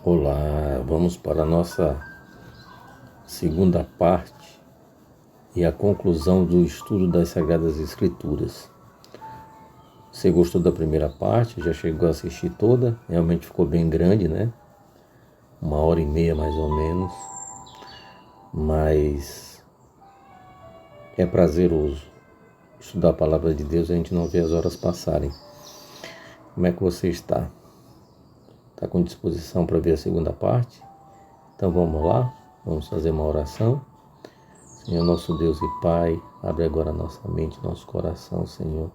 Olá, vamos para a nossa segunda parte e a conclusão do estudo das Sagradas Escrituras. Você gostou da primeira parte? Já chegou a assistir toda? Realmente ficou bem grande, né? 1h30 mais ou menos, mas é prazeroso estudar a Palavra de Deus e a gente não vê as horas passarem. Como é que você está? Está com disposição para ver a segunda parte? Então vamos lá, vamos fazer uma oração. Senhor, nosso Deus e Pai, abre agora nossa mente, nosso coração, Senhor.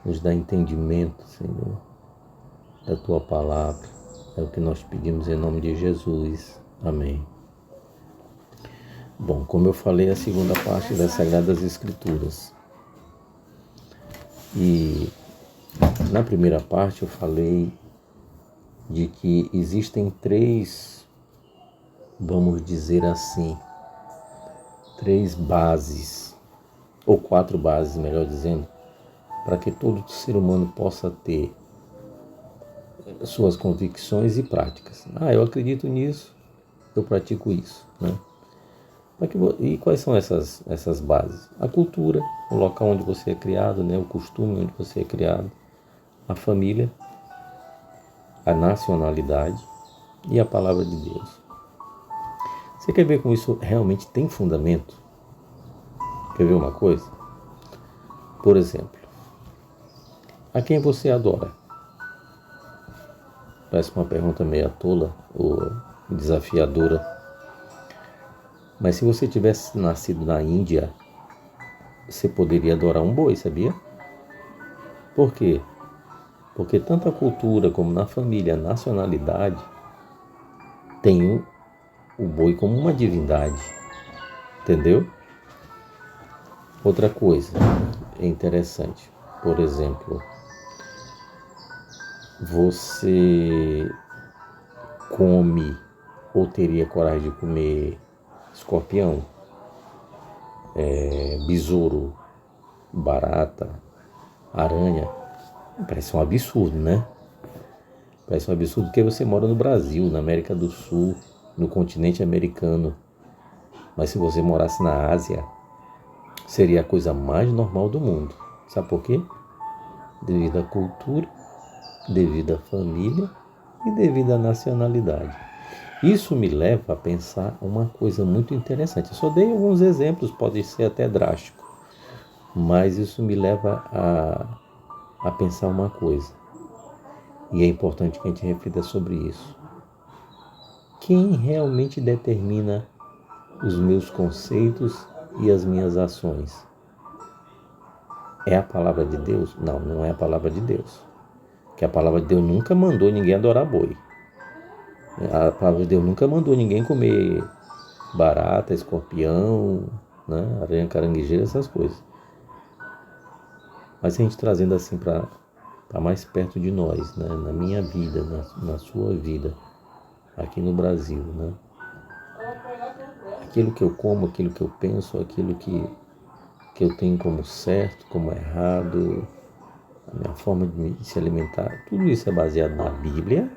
Nos dá entendimento, Senhor, da Tua palavra. É o que nós pedimos em nome de Jesus. Amém. Bom, como eu falei, a segunda parte das Sagradas Escrituras. E na primeira parte eu falei de que existem vamos dizer assim, 3 bases, ou 4 bases, melhor dizendo, para que todo ser humano possa ter suas convicções e práticas. Eu acredito nisso, eu pratico isso, né? E quais são essas bases? A cultura, o local onde você é criado, né? O costume onde você é criado, a família, a nacionalidade e a palavra de Deus. Você quer ver como isso realmente tem fundamento? Quer ver uma coisa? Por exemplo, a quem você adora? Parece uma pergunta meio tola ou desafiadora. Mas se você tivesse nascido na Índia, você poderia adorar um boi, sabia? Por quê? Porque tanto a cultura como na família, a nacionalidade, tem o boi como uma divindade. Entendeu? Outra coisa é interessante. Por exemplo, você come ou teria coragem de comer escorpião, besouro, barata, aranha? Parece um absurdo, né? Parece um absurdo porque você mora no Brasil, na América do Sul, no continente americano. Mas se você morasse na Ásia, seria a coisa mais normal do mundo. Sabe por quê? Devido à cultura, devido à família e devido à nacionalidade. Isso me leva a pensar uma coisa muito interessante. Eu só dei alguns exemplos, pode ser até drástico, mas isso me leva a pensar uma coisa. E é importante que a gente reflita sobre isso. Quem realmente determina os meus conceitos e as minhas ações? É a palavra de Deus? Não, não é a palavra de Deus. Porque a palavra de Deus nunca mandou ninguém adorar boi. A palavra de Deus nunca mandou ninguém comer barata, escorpião, né, aranha caranguejeira, essas coisas. Mas a gente trazendo assim para mais perto de nós, né, na minha vida, na sua vida, aqui no Brasil, né? Aquilo que eu como, aquilo que eu penso, aquilo que eu tenho como certo, como errado, a minha forma de se alimentar, tudo isso é baseado na Bíblia,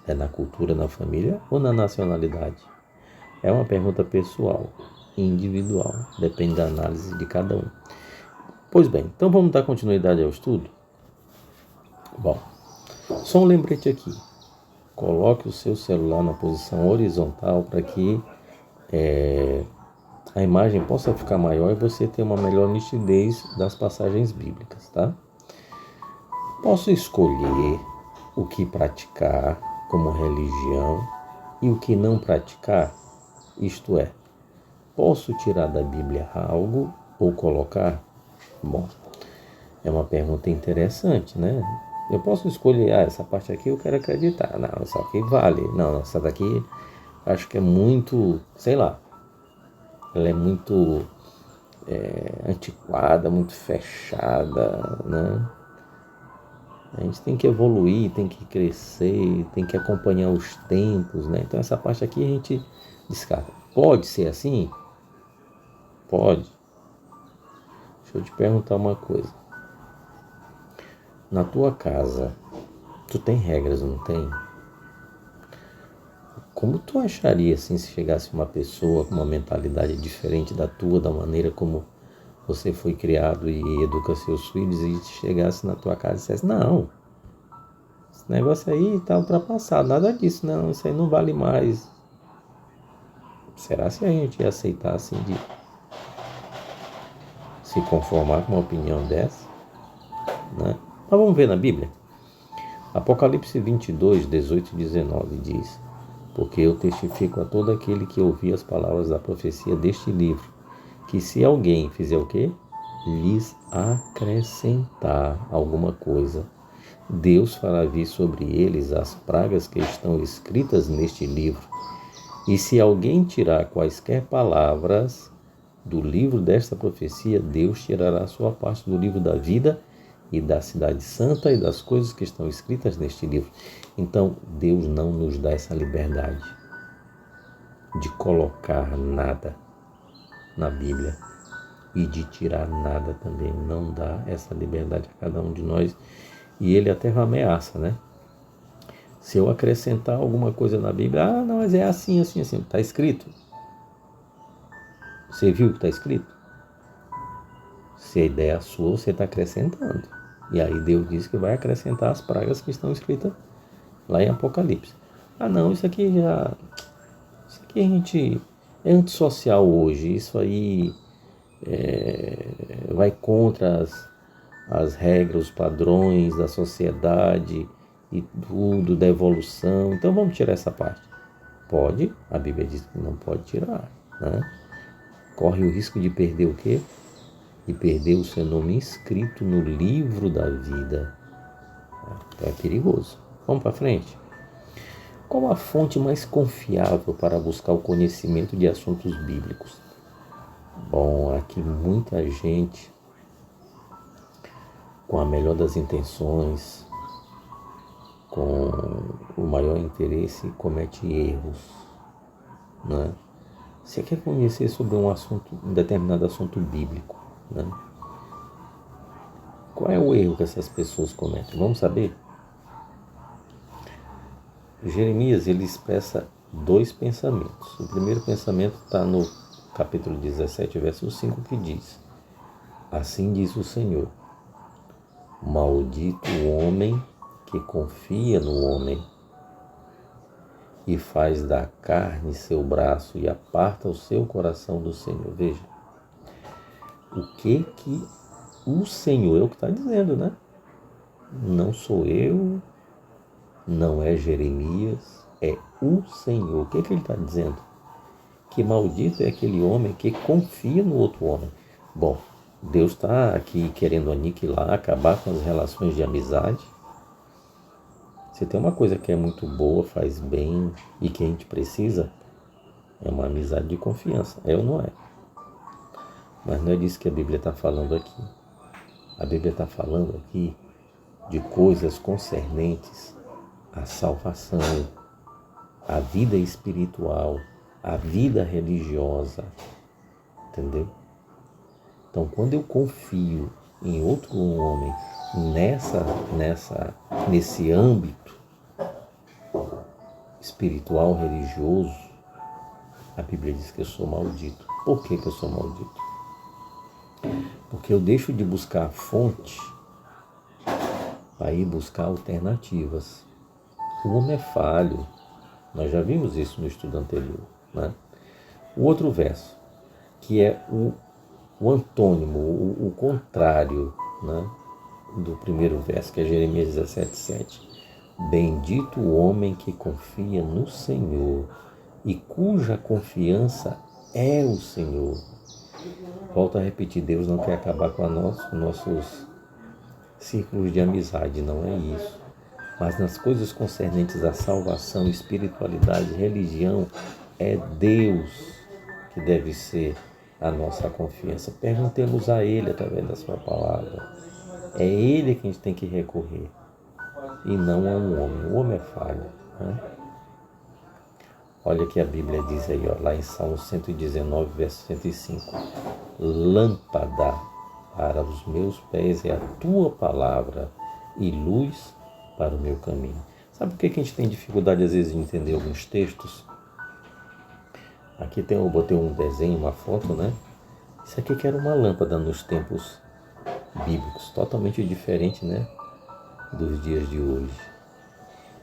é na cultura, na família ou na nacionalidade? É uma pergunta pessoal, individual, depende da análise de cada um. Pois bem, então vamos dar continuidade ao estudo? Bom, só um lembrete aqui. Coloque o seu celular na posição horizontal para que a imagem possa ficar maior e você ter uma melhor nitidez das passagens bíblicas, tá? Posso escolher o que praticar como religião e o que não praticar? Isto é, posso tirar da Bíblia algo ou colocar? Bom, é uma pergunta interessante, né? Eu posso escolher, essa parte aqui eu quero acreditar. Não, essa aqui vale. Não, essa daqui acho que é muito, sei lá, ela é muito antiquada, muito fechada, né? A gente tem que evoluir, tem que crescer, tem que acompanhar os tempos, né? Então essa parte aqui a gente descarta. Pode ser assim? Pode. Deixa eu te perguntar uma coisa. Na tua casa, tu tem regras, não tem? Como tu acharia assim se chegasse uma pessoa com uma mentalidade diferente da tua, da maneira como você foi criado e educa seus filhos, e chegasse na tua casa e dissesse, não, esse negócio aí está ultrapassado, nada disso, não, isso aí não vale mais. Será se a gente ia aceitar assim de se conformar com uma opinião dessa? Né? Mas vamos ver na Bíblia. Apocalipse 22, 18 e 19 diz: porque eu testifico a todo aquele que ouvir as palavras da profecia deste livro, que se alguém fizer o quê? Lhes acrescentar alguma coisa, Deus fará vir sobre eles as pragas que estão escritas neste livro. E se alguém tirar quaisquer palavras do livro desta profecia, Deus tirará a sua parte do livro da vida e da cidade santa e das coisas que estão escritas neste livro. Então, Deus não nos dá essa liberdade de colocar nada na Bíblia e de tirar nada também. Não dá essa liberdade a cada um de nós. E ele até ameaça, né? Se eu acrescentar alguma coisa na Bíblia, não, mas é assim, assim, assim. Está escrito. Você viu o que está escrito? Se a ideia é sua, você está acrescentando. E aí Deus diz que vai acrescentar as pragas que estão escritas lá em Apocalipse. Não, isso aqui a gente é antissocial hoje. Isso aí vai contra as regras, os padrões da sociedade e tudo, da evolução. Então vamos tirar essa parte. Pode, a Bíblia diz que não pode tirar, né? Corre o risco de perder o quê? De perder o seu nome inscrito no livro da vida. Então é perigoso. Vamos para frente. Qual a fonte mais confiável para buscar o conhecimento de assuntos bíblicos? Bom, aqui muita gente, com a melhor das intenções, com o maior interesse, comete erros, né? Você quer conhecer sobre um determinado assunto bíblico, né? Qual é o erro que essas pessoas cometem? Vamos saber? Jeremias, ele expressa dois pensamentos. O primeiro pensamento está no capítulo 17, verso 5, que diz: assim diz o Senhor, maldito o homem que confia no homem e faz da carne seu braço e aparta o seu coração do Senhor. Veja, o que o Senhor é o que está dizendo, né? Não sou eu, não é Jeremias, é o Senhor. O que ele está dizendo? Que maldito é aquele homem que confia no outro homem. Bom, Deus está aqui querendo aniquilar, acabar com as relações de amizade. Se tem uma coisa que é muito boa, faz bem e que a gente precisa, é uma amizade de confiança. É ou não é? Mas não é disso que a Bíblia está falando aqui. A Bíblia está falando aqui de coisas concernentes à salvação, à vida espiritual, à vida religiosa. Entendeu? Então, quando eu confio em outro homem nesse âmbito espiritual, religioso, a Bíblia diz que eu sou maldito. Por que eu sou maldito? Porque eu deixo de buscar a fonte para ir buscar alternativas. O homem é falho. Nós já vimos isso no estudo anterior, né? O outro verso, que é o antônimo, o contrário, né, do primeiro verso, que é Jeremias 17:7. Bendito o homem que confia no Senhor e cuja confiança é o Senhor. Volto a repetir, Deus não quer acabar com nossos círculos de amizade, não é isso. Mas nas coisas concernentes à salvação, espiritualidade, religião, é Deus que deve ser a nossa confiança. Perguntemos a Ele através da sua palavra. É Ele que a gente tem que recorrer e não a um homem. O homem é falho, né? Olha que a Bíblia diz aí, lá em Salmo 119, verso 105. Lâmpada para os meus pés é a tua palavra e luz para o meu caminho. Sabe por que a gente tem dificuldade às vezes de entender alguns textos? Aqui eu botei um desenho, uma foto, né? Isso aqui que era uma lâmpada nos tempos bíblicos, totalmente diferente, né? Dos dias de hoje.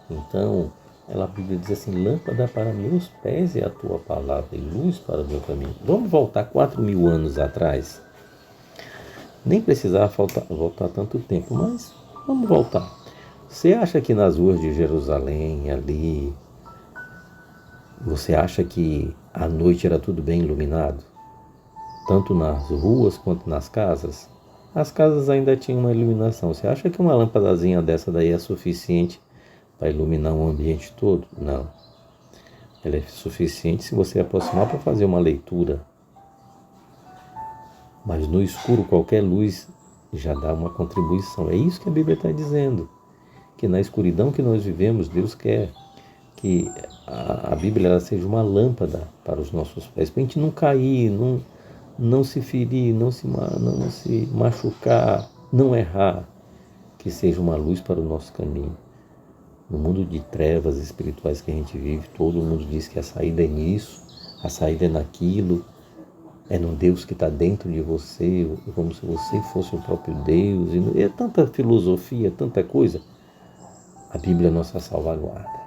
Então, a Bíblia diz assim, lâmpada para meus pés é a tua palavra e luz para o meu caminho. Vamos voltar 4.000 anos atrás. Nem precisava voltar tanto tempo, mas vamos voltar. Você acha que nas ruas de Jerusalém, ali, você acha que à noite era tudo bem iluminado? Tanto nas ruas quanto nas casas? As casas ainda tinham uma iluminação. Você acha que uma lâmpadazinha dessa daí é suficiente para iluminar um ambiente todo? Não. Ela é suficiente se você aproximar para fazer uma leitura. Mas no escuro, qualquer luz já dá uma contribuição. É isso que a Bíblia está dizendo. Que na escuridão que nós vivemos, Deus quer que a Bíblia ela seja uma lâmpada para os nossos pés. Para a gente não cair, não se ferir, não se machucar, não errar. Que seja uma luz para o nosso caminho. No mundo de trevas espirituais que a gente vive, todo mundo diz que a saída é nisso, a saída é naquilo, é no Deus que está dentro de você, como se você fosse o próprio Deus. E é tanta filosofia, tanta coisa. A Bíblia é nossa salvaguarda.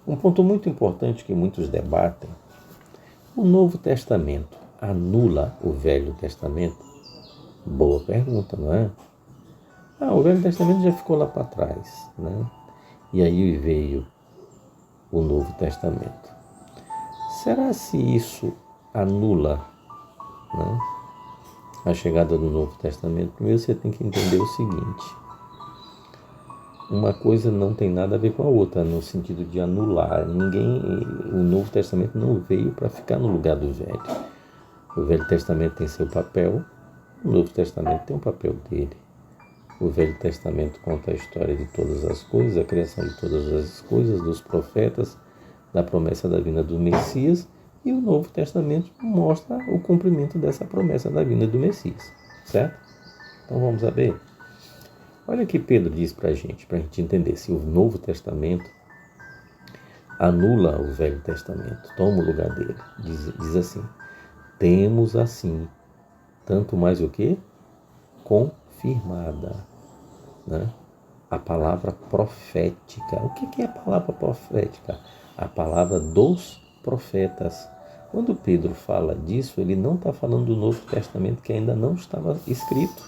Um ponto muito importante que muitos debatem, o Novo Testamento anula o Velho Testamento? Boa pergunta, não é? O Velho Testamento já ficou lá para trás, né? E aí veio o Novo Testamento. Será se isso anula, né, a chegada do Novo Testamento? Primeiro você tem que entender o seguinte. Uma coisa não tem nada a ver com a outra, no sentido de anular. O Novo Testamento não veio para ficar no lugar do Velho. O Velho Testamento tem seu papel, o Novo Testamento tem o papel dele. O Velho Testamento conta a história de todas as coisas, a criação de todas as coisas, dos profetas, da promessa da vinda do Messias, e o Novo Testamento mostra o cumprimento dessa promessa da vinda do Messias, certo? Então vamos saber. Olha o que Pedro diz para a gente entender se o Novo Testamento anula o Velho Testamento, toma o lugar dele. Diz assim, temos assim, tanto mais o que? Confirmada, né? A palavra profética. O que é a palavra profética? A palavra dos profetas. Quando Pedro fala disso, ele não está falando do Novo Testamento que ainda não estava escrito.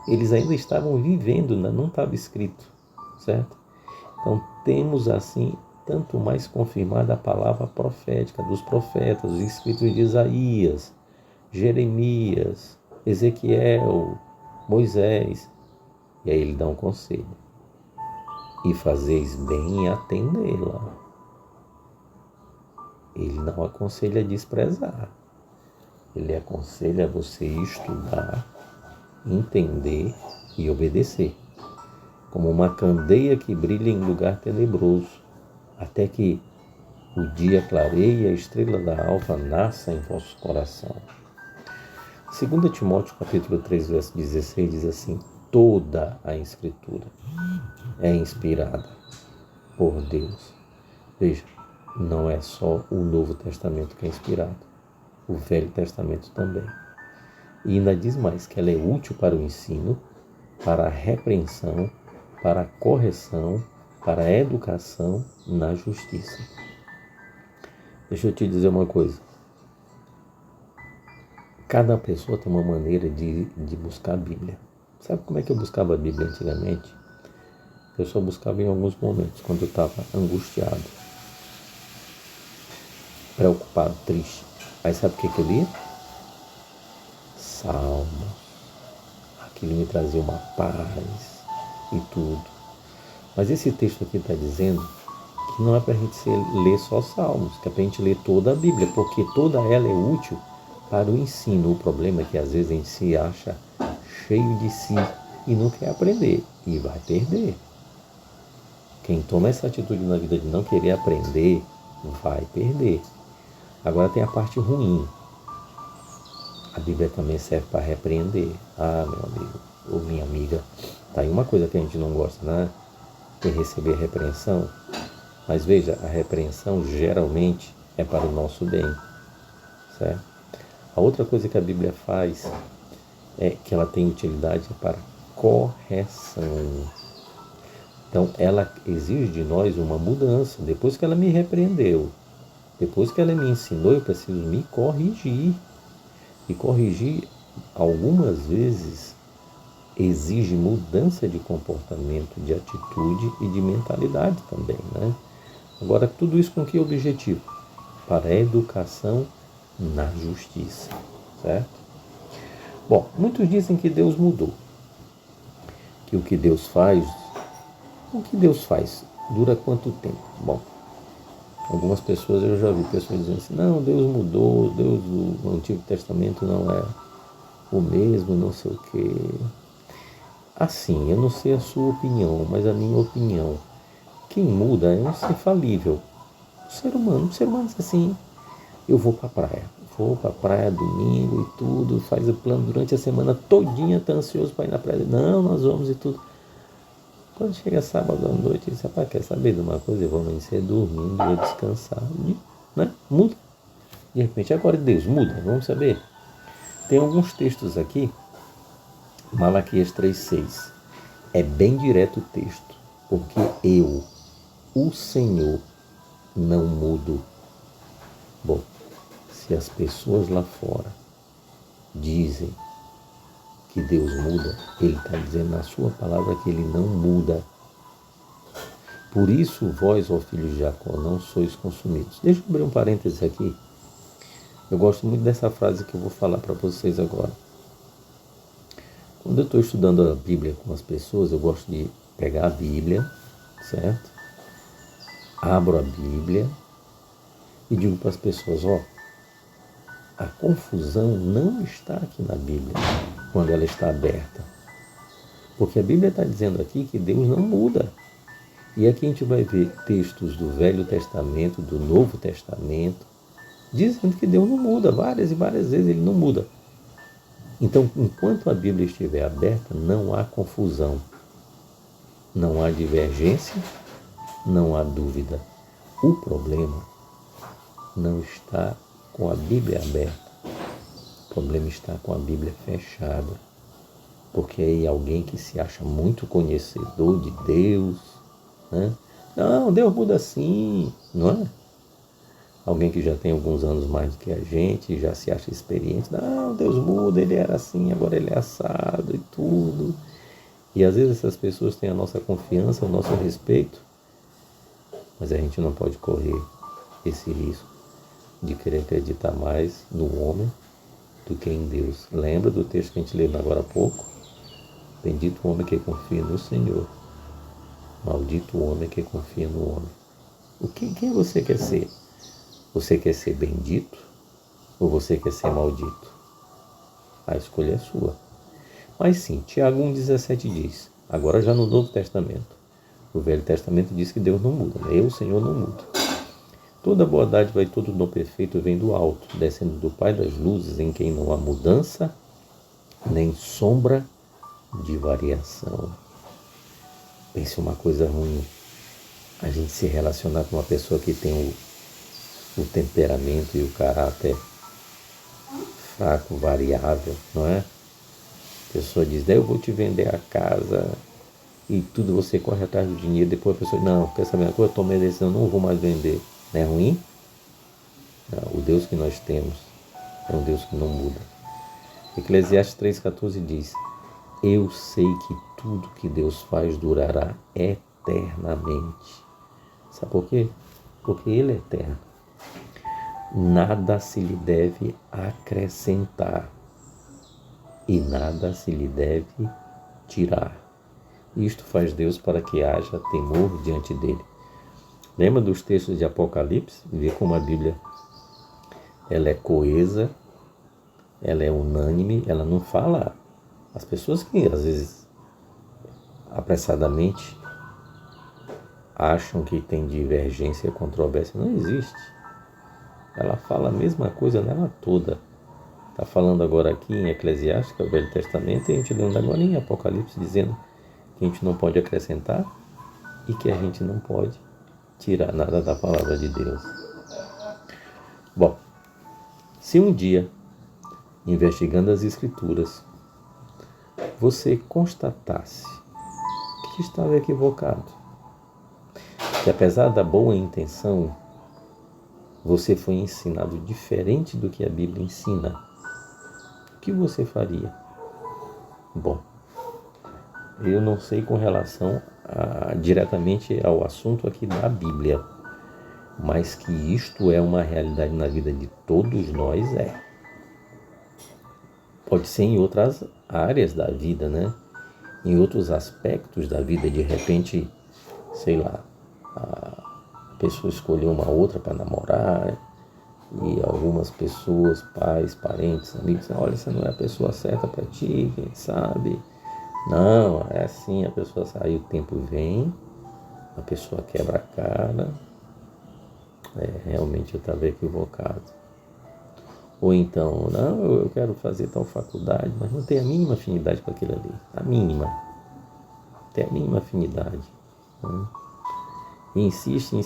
Eles ainda estavam vivendo, não estava escrito, certo? Então temos assim, tanto mais confirmada a palavra profética dos profetas, os escritos de Isaías, Jeremias, Ezequiel, Moisés. E aí ele dá um conselho. E fazeis bem em atendê-la. Ele não aconselha a desprezar. Ele aconselha você estudar, entender e obedecer. Como uma candeia que brilha em lugar tenebroso, até que o dia clareie e a estrela da alva nasça em vosso coração. 2 Timóteo capítulo 3, verso 16 diz assim, toda a Escritura é inspirada por Deus. Veja, não é só o Novo Testamento que é inspirado, o Velho Testamento também. E ainda diz mais, que ela é útil para o ensino, para a repreensão, para a correção, para a educação na justiça. Deixa eu te dizer uma coisa. Cada pessoa tem uma maneira de buscar a Bíblia. Sabe como é que eu buscava a Bíblia antigamente? Eu só buscava em alguns momentos, quando eu estava angustiado, preocupado, triste. Aí sabe o que eu lia? Salmo. Aquilo me trazia uma paz e tudo. Mas esse texto aqui está dizendo que não é para a gente ler só salmos, que é para a gente ler toda a Bíblia, porque toda ela é útil para o ensino. O problema é que às vezes a gente se acha cheio de si e não quer aprender e vai perder. Quem toma essa atitude na vida de não querer aprender vai perder. Agora tem a parte ruim. A Bíblia também serve para repreender. Meu amigo ou minha amiga, tá aí uma coisa que a gente não gosta, né? De receber repreensão. Mas veja, a repreensão geralmente é para o nosso bem, certo? A outra coisa que a Bíblia faz é que ela tem utilidade para correção. Então, ela exige de nós uma mudança. Depois que ela me repreendeu, depois que ela me ensinou, eu preciso me corrigir. E corrigir, algumas vezes, exige mudança de comportamento, de atitude e de mentalidade também, né? Agora, tudo isso com que objetivo? Para a educação na justiça, certo? Bom, muitos dizem que Deus mudou, que o que Deus faz dura quanto tempo? Bom, algumas pessoas eu já vi pessoas dizendo assim, não, Deus mudou, Deus do Antigo Testamento não é o mesmo, não sei o quê. Assim, eu não sei a sua opinião, mas a minha opinião, quem muda é um ser falível, o ser humano diz assim, eu vou para a praia domingo e tudo, faz o plano durante a semana todinha, tá ansioso para ir na praia, não, nós vamos e tudo. Quando chega sábado à noite, ele diz, rapaz, quer saber de uma coisa? Eu vou amanhecer dormindo, vou descansar, né? Muda. De repente, agora Deus muda, vamos saber. Tem alguns textos aqui, Malaquias 3,6. É bem direto o texto, porque eu, o Senhor, não mudo. Bom, se as pessoas lá fora dizem que Deus muda, Ele está dizendo na sua palavra que Ele não muda. Por isso, vós, ó filhos de Jacó, não sois consumidos. Deixa eu abrir um parêntese aqui. Eu gosto muito dessa frase que eu vou falar para vocês agora. Quando eu estou estudando a Bíblia com as pessoas, eu gosto de pegar a Bíblia, certo? Abro a Bíblia e digo para as pessoas, ó, a confusão não está aqui na Bíblia, quando ela está aberta. Porque a Bíblia está dizendo aqui que Deus não muda. E aqui a gente vai ver textos do Velho Testamento, do Novo Testamento, dizendo que Deus não muda, várias e várias vezes Ele não muda. Então, enquanto a Bíblia estiver aberta, não há confusão, não há divergência, não há dúvida. O problema não está com a Bíblia aberta, o problema está com a Bíblia fechada. Porque aí alguém que se acha muito conhecedor de Deus, né? Não, Deus muda assim, não é? Alguém que já tem alguns anos mais do que a gente, já se acha experiente. Não, Deus muda, Ele era assim, agora Ele é assado e tudo. E às vezes essas pessoas têm a nossa confiança, o nosso respeito, mas a gente não pode correr esse risco de querer acreditar mais no homem do que em Deus. Lembra do texto que a gente leu agora há pouco? Bendito o homem que confia no Senhor. Maldito o homem que confia no homem. Quem você quer ser? Você quer ser bendito ou você quer ser maldito? A escolha é sua. Mas sim, Tiago 1,17 diz, agora já no Novo Testamento. O Velho Testamento diz que Deus não muda, né? Eu, o Senhor, não mudo. Toda boa dádiva e todo dom perfeito vem do alto, descendo do Pai das luzes, em quem não há mudança, nem sombra de variação. Pense uma coisa ruim, a gente se relacionar com uma pessoa que tem o temperamento e o caráter fraco, variável, não é? A pessoa diz, eu vou te vender a casa e tudo, você corre atrás do dinheiro, depois a pessoa diz, não, quer saber uma coisa, eu tomei a decisão, não vou mais vender. Não é ruim? Não, o Deus que nós temos é um Deus que não muda. Eclesiastes 3,14 diz, eu sei que tudo que Deus faz durará eternamente. Sabe por quê? Porque Ele é eterno. Nada se lhe deve acrescentar e nada se lhe deve tirar. Isto faz Deus para que haja temor diante dele. Lembra dos textos de Apocalipse? Vê como a Bíblia ela é coesa, ela é unânime, ela não fala. As pessoas que às vezes apressadamente acham que tem divergência e controvérsia, não existe. Ela fala a mesma coisa nela toda. Está falando agora aqui em Eclesiastes, que é o Velho Testamento, e a gente lendo agora em Apocalipse, dizendo que a gente não pode acrescentar e que a gente não pode tirar nada da palavra de Deus. Bom, se um dia, investigando as Escrituras, você constatasse que estava equivocado, que apesar da boa intenção, você foi ensinado diferente do que a Bíblia ensina, o que você faria? Bom, eu não sei com relação diretamente ao assunto aqui da Bíblia, mas que isto é uma realidade na vida de todos nós, é. Pode ser em outras áreas da vida, né? Em outros aspectos da vida, de repente, sei lá, a pessoa escolheu uma outra para namorar e algumas pessoas, pais, parentes, amigos, olha, essa não é a pessoa certa para ti, quem sabe? Não, é assim, a pessoa sai, o tempo vem, a pessoa quebra a cara, realmente eu estava equivocado. Ou então, não, eu quero fazer tal faculdade, mas não tenho a mínima afinidade com aquilo ali. A mínima. Tem a mínima afinidade. Né? E insiste,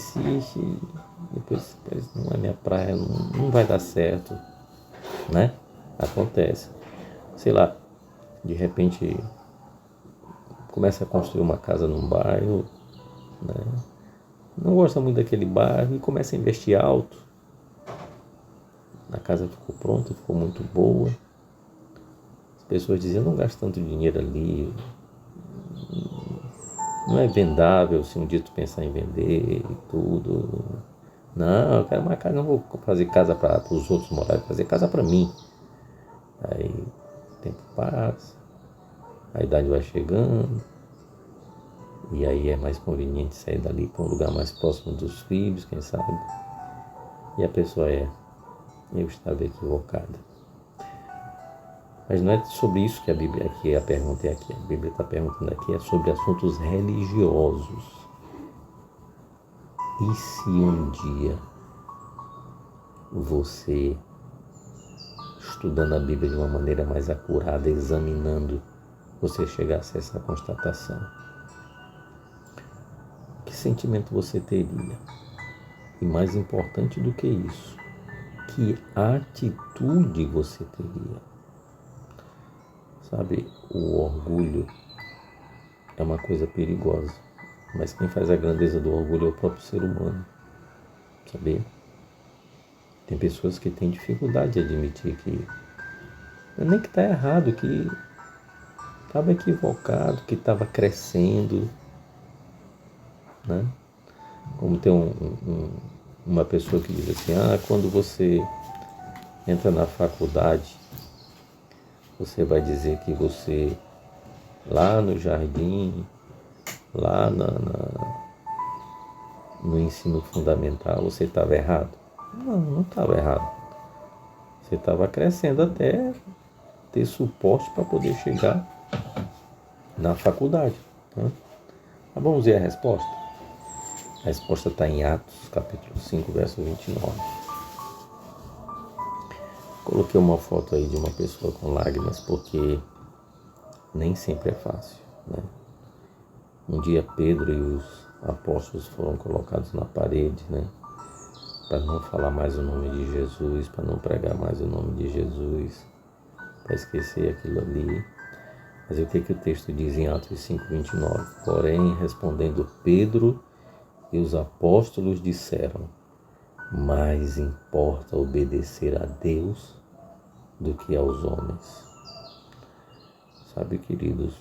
depois não é minha praia, não vai dar certo. Né? Acontece. Sei lá, de repente começa a construir uma casa num bairro, né? Não gosta muito daquele bairro e começa a investir alto. A casa ficou pronta, ficou muito boa. As pessoas diziam, não gasta tanto dinheiro ali, não é vendável se um dia tu pensar em vender e tudo. Não, eu quero uma casa, não vou fazer casa para os outros morar, vou fazer casa para mim. Aí o tempo passa, a idade vai chegando, e aí é mais conveniente sair dali para um lugar mais próximo dos filhos, quem sabe. E a pessoa eu estava equivocada. Mas não é sobre isso que a Bíblia aqui, a pergunta é aqui. A Bíblia está perguntando aqui é sobre assuntos religiosos. E se um dia você, estudando a Bíblia de uma maneira mais acurada, examinando, você chegasse a essa constatação? Que sentimento você teria? E mais importante do que isso, que atitude você teria? Sabe, o orgulho é uma coisa perigosa, mas quem faz a grandeza do orgulho é o próprio ser humano, sabia? Tem pessoas que têm dificuldade de admitir que nem que está errado, que estava equivocado, que estava crescendo, né? Como tem uma pessoa que diz assim, quando você entra na faculdade, você vai dizer que você, lá no jardim, lá no ensino fundamental, você estava errado. Não estava errado. Você estava crescendo até ter suporte para poder chegar na faculdade. Né? Mas vamos ver a resposta? A resposta está em Atos, capítulo 5, verso 29. Coloquei uma foto aí de uma pessoa com lágrimas, porque nem sempre é fácil. Né? Um dia Pedro e os apóstolos foram colocados na parede, né? Para não falar mais o nome de Jesus, para não pregar mais o nome de Jesus, para esquecer aquilo ali. Mas o que o texto diz em Atos 5:29? Porém, respondendo Pedro e os apóstolos disseram, mais importa obedecer a Deus do que aos homens. Sabe, queridos,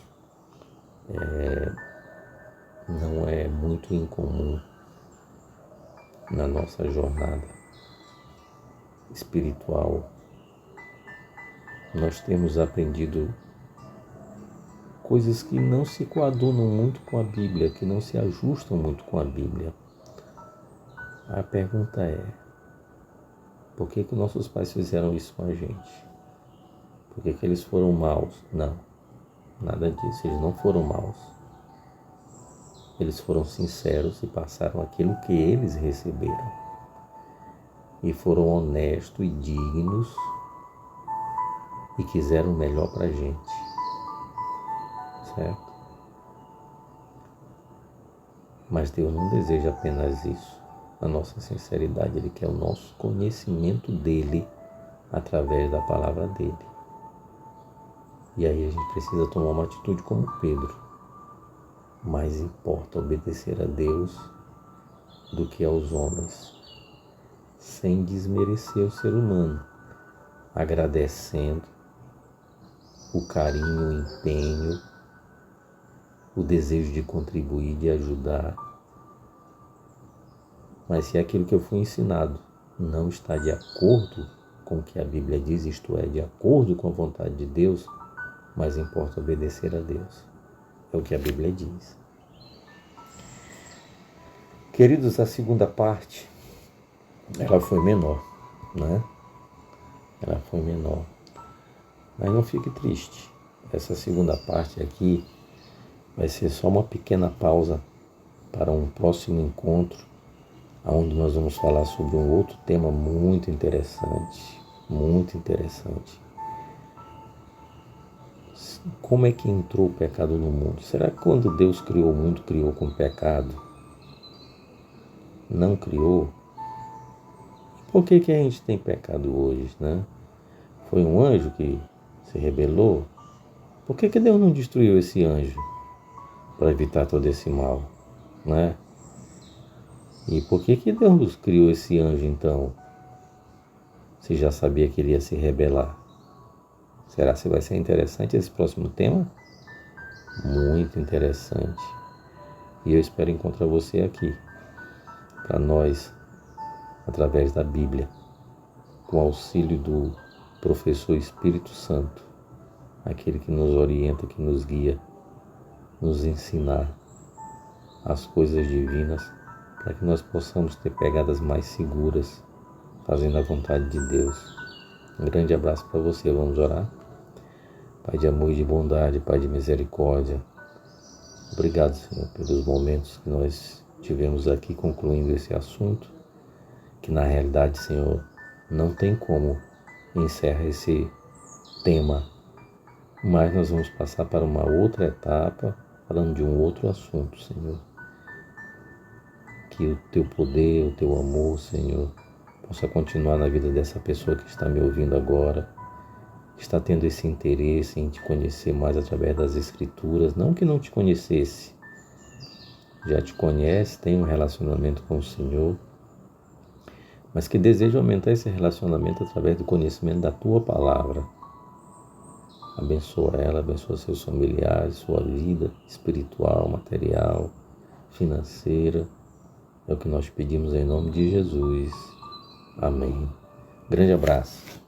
não é muito incomum na nossa jornada espiritual nós temos aprendido coisas que não se coadunam muito com a Bíblia, que não se ajustam muito com a Bíblia. A pergunta é, por que nossos pais fizeram isso com a gente? Por que eles foram maus? Não, nada disso, eles não foram maus. Eles foram sinceros e passaram aquilo que eles receberam. E foram honestos e dignos e quiseram o melhor para a gente. Certo? Mas Deus não deseja apenas isso. a nossa sinceridade, Ele quer o nosso conhecimento dEle através da palavra dEle. E aí a gente precisa tomar uma atitude como Pedro. Mais importa obedecer a Deus do que aos homens, sem desmerecer o ser humano, agradecendo o carinho, o empenho, o desejo de contribuir, de ajudar. Mas se aquilo que eu fui ensinado não está de acordo com o que a Bíblia diz, isto é, de acordo com a vontade de Deus, mais importa obedecer a Deus. É o que a Bíblia diz. Queridos, a segunda parte, ela foi menor, né? Ela foi menor. Mas não fique triste. Essa segunda parte aqui vai ser só uma pequena pausa para um próximo encontro, onde nós vamos falar sobre um outro tema muito interessante. Muito interessante. Como é que entrou o pecado no mundo? Será que quando Deus criou o mundo, criou com pecado? Não criou? Por que a gente tem pecado hoje, né? Foi um anjo que se rebelou? Por que Deus não destruiu esse anjo para evitar todo esse mal, né? E por que Deus criou esse anjo então, se já sabia que ele ia se rebelar? Será que vai ser interessante esse próximo tema? Muito interessante. E eu espero encontrar você aqui, para nós, através da Bíblia, com o auxílio do professor Espírito Santo, aquele que nos orienta, que nos guia, nos ensinar as coisas divinas, para que nós possamos ter pegadas mais seguras, fazendo a vontade de Deus. Um grande abraço para você, vamos orar? Pai de amor e de bondade, Pai de misericórdia, obrigado, Senhor, pelos momentos que nós tivemos aqui concluindo esse assunto, que na realidade, Senhor, não tem como encerrar esse tema, mas nós vamos passar para uma outra etapa, falando de um outro assunto, Senhor. Que o Teu poder, o Teu amor, Senhor, possa continuar na vida dessa pessoa que está me ouvindo agora, que está tendo esse interesse em Te conhecer mais através das Escrituras, não que não Te conhecesse, já Te conhece, tem um relacionamento com o Senhor, mas que deseja aumentar esse relacionamento através do conhecimento da Tua Palavra. Abençoa ela, abençoa seus familiares, sua vida espiritual, material, financeira. É o que nós pedimos em nome de Jesus. Amém. Grande abraço.